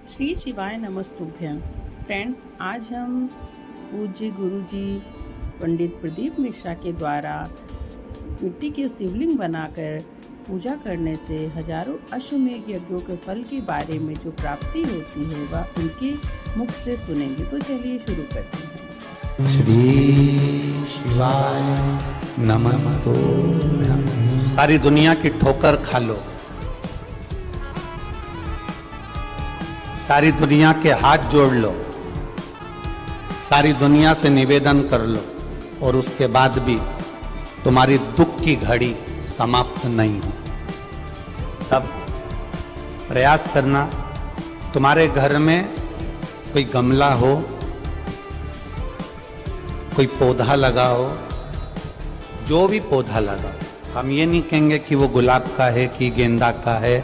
श्री शिवाय नमस्तुभ्यं। फ्रेंड्स, आज हम पूज्य गुरु जी पंडित प्रदीप मिश्रा के द्वारा मिट्टी के शिवलिंग बनाकर पूजा करने से हजारों अश्वमेध यज्ञों के फल के बारे में जो प्राप्ति होती है वह उनके मुख से सुनेंगे। तो चलिए शुरू करते हैं। श्री शिवाय नमस्तुभ्यं। सारी दुनिया की ठोकर खा लो, सारी दुनिया के हाथ जोड़ लो, सारी दुनिया से निवेदन कर लो और उसके बाद भी तुम्हारी दुख की घड़ी समाप्त नहीं हो, तब प्रयास करना। तुम्हारे घर में कोई गमला हो, कोई पौधा लगा हो, जो भी पौधा लगा हो, हम ये नहीं कहेंगे कि वो गुलाब का है कि गेंदा का है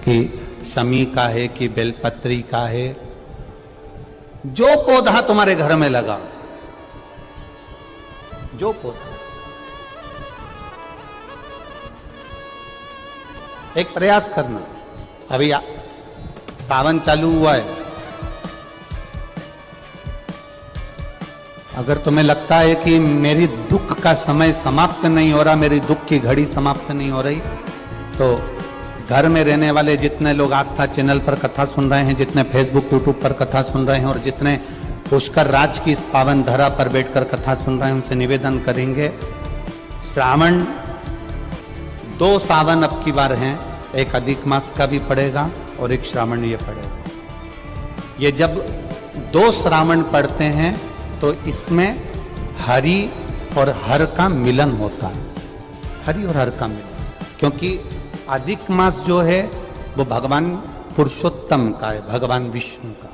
कि शमी का है कि बेलपत्री का है। जो पौधा तुम्हारे घर में लगा, जो पौधा, एक प्रयास करना। अभी सावन चालू हुआ है, अगर तुम्हें लगता है कि मेरी दुख का समय समाप्त नहीं हो रहा, मेरी दुख की घड़ी समाप्त नहीं हो रही, तो घर में रहने वाले जितने लोग आस्था चैनल पर कथा सुन रहे हैं, जितने फेसबुक यूट्यूब पर कथा सुन रहे हैं और जितने पुष्कर राज की इस पावन धरा पर बैठकर कथा सुन रहे हैं, उनसे निवेदन करेंगे, श्रावण 2 सावन अब की बार हैं, एक अधिक मास का भी पड़ेगा और एक श्रावण ये पड़ेगा। ये जब 2 श्रावण पड़ते हैं तो इसमें हरि और हर का मिलन होता है, हरि और हर का मिलन, क्योंकि अधिक मास जो है वो भगवान पुरुषोत्तम का है, भगवान विष्णु का,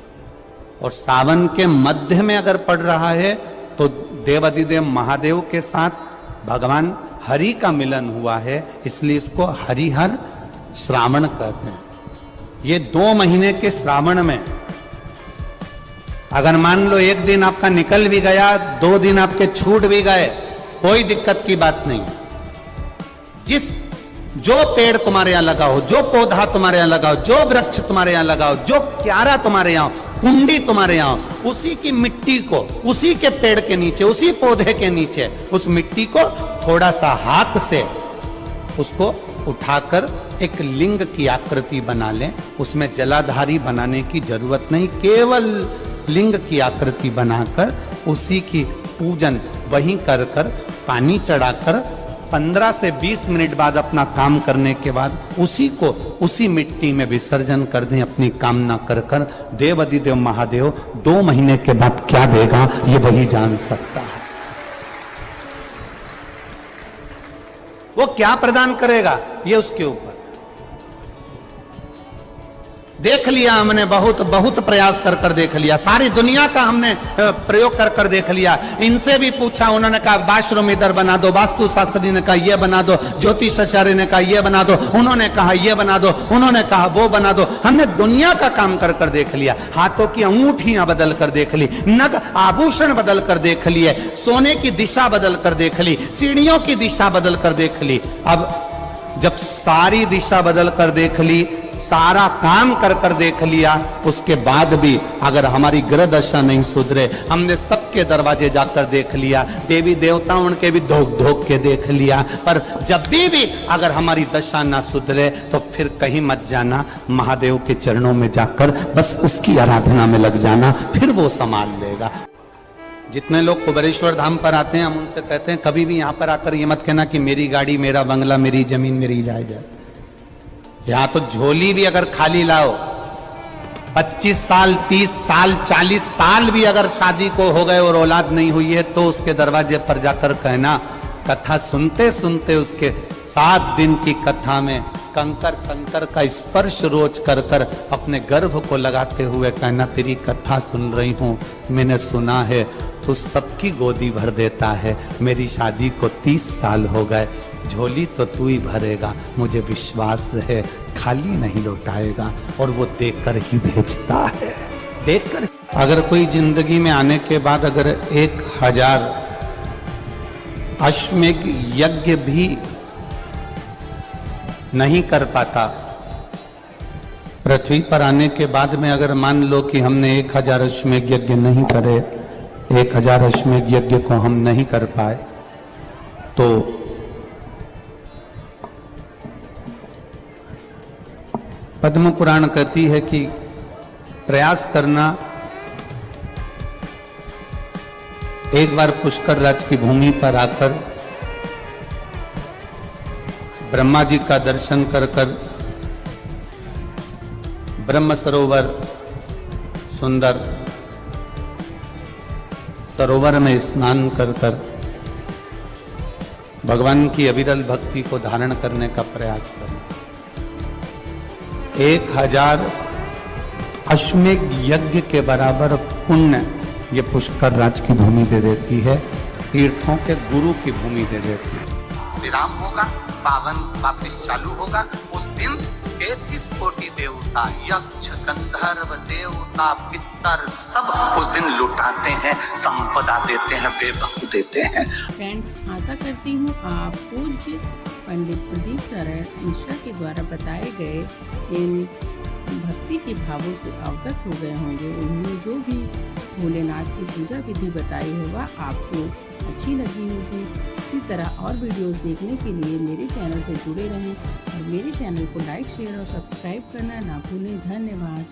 और सावन के मध्य में अगर पड़ रहा है तो देवाधिदेव महादेव के साथ भगवान हरि का मिलन हुआ है, इसलिए इसको हरिहर श्रावण कहते हैं। ये 2 महीने के श्रावण में अगर मान लो एक दिन आपका निकल भी गया, 2 दिन आपके छूट भी गए, कोई दिक्कत की बात नहीं। जो पेड़ तुम्हारे यहां लगा हो, जो पौधा तुम्हारे यहां लगा हो, जो वृक्ष तुम्हारे यहां लगा हो, जो क्यारा तुम्हारे यहां हो, कुंडी तुम्हारे यहां हो, उसी की मिट्टी को, उसी के पेड़ के नीचे, उसी पौधे के नीचे, उस मिट्टी को थोड़ा सा हाथ से उसको उठाकर एक लिंग की आकृति बना लें। उसमें जलाधारी बनाने की जरूरत नहीं, केवल लिंग की आकृति बनाकर उसी की पूजन वहीं कर कर पानी चढ़ाकर 15 से 20 मिनट बाद अपना काम करने के बाद उसी को उसी मिट्टी में विसर्जन कर दें, अपनी कामना कर कर। देवाधिदेव महादेव 2 महीने के बाद क्या देगा ये वही जान सकता है। वो क्या प्रदान करेगा ये उसके ऊपर। देख लिया हमने, बहुत बहुत प्रयास कर कर देख लिया, सारी दुनिया का हमने प्रयोग कर कर देख लिया। इनसे भी पूछा, उन्होंने कहा वाशरूम इधर बना दो, वास्तु शास्त्री ने कहा ये बना दो, ज्योतिषाचार्य ने कहा ये बना दो, उन्होंने कहा ये बना दो, उन्होंने कहा वो बना दो। हमने दुनिया का काम कर कर देख लिया, हाथों की अंगूठियां बदल कर देख ली, नग आभूषण बदल कर देख लिए, सोने की दिशा बदल कर देख ली, सीढ़ियों की दिशा बदल कर देख ली। अब जब सारी दिशा बदल कर देख ली, सारा काम कर कर देख लिया, उसके बाद भी अगर हमारी ग्रह दशा नहीं सुधरे, हमने सबके दरवाजे जाकर देख लिया, देवी देवताओं उनके भी धोख धोख के देख लिया, पर जब भी अगर हमारी दशा ना सुधरे तो फिर कहीं मत जाना, महादेव के चरणों में जाकर बस उसकी आराधना में लग जाना, फिर वो संभाल लेगा। जितने लोग कुबेरेश्वर धाम पर आते हैं, हम उनसे कहते हैं कभी भी यहाँ पर आकर ये मत कहना कि मेरी गाड़ी, मेरा बंगला, मेरी जमीन, मेरी जायदाद। यहाँ तो झोली भी अगर खाली लाओ, 25 साल, 30 साल, 40 साल भी अगर शादी को हो गए और औलाद नहीं हुई है, तो उसके दरवाजे पर जाकर कहना, कथा सुनते सुनते उसके 7 दिन की कथा में कंकर शंकर का स्पर्श रोज कर कर अपने गर्भ को लगाते हुए कहना, तेरी कथा सुन रही हूं, मैंने सुना है तू सबकी गोदी भर देता है, मेरी शादी को 30 साल हो गए, झोली तो तू ही भरेगा, मुझे विश्वास है खाली नहीं लौटाएगा, और वो देकर ही भेजता है, देकर। अगर कोई जिंदगी में आने के बाद अगर 1000 अश्वमेध यज्ञ भी नहीं कर पाता पृथ्वी पर आने के बाद में अगर मान लो कि हमने 1000 अश्वमेध यज्ञ नहीं करे, 1000 अश्वमेध यज्ञ को हम नहीं कर पाए, तो पद्म पुराण कहती है कि प्रयास करना, एक बार पुष्कर राज की भूमि पर आकर ब्रह्मा जी का दर्शन कर कर ब्रह्म सरोवर, सुंदर सरोवर में स्नान कर कर भगवान की अविरल भक्ति को धारण करने का प्रयास करना। 1000 अश्वमेध यज्ञ के बराबर पुण्य ये पुष्कर राज की भूमि दे देती है, तीर्थों के गुरु की भूमि दे देती है। विराम होगा, सावन वापिस चालू होगा। उस दिन 33 कोटि देवता, यक्ष, गंधर्व, देवता, पितर सब उस दिन लुटाते हैं, संपदा देते हैं, वैभव देते हैं। फ्रेंड्स, आशा करती हूँ आप पूज्य पंडित प्रदीप नारायण मिश्रा के द्वारा बताए गए इन भक्ति के भावों से अवगत हो गए होंगे। उन्होंने जो भी भोलेनाथ की पूजा विधि बताई होगा आपको अच्छी लगी होगी। इसी तरह और वीडियोस देखने के लिए मेरे चैनल से जुड़े रहें और मेरे चैनल को लाइक, शेयर और सब्सक्राइब करना ना भूलें। धन्यवाद।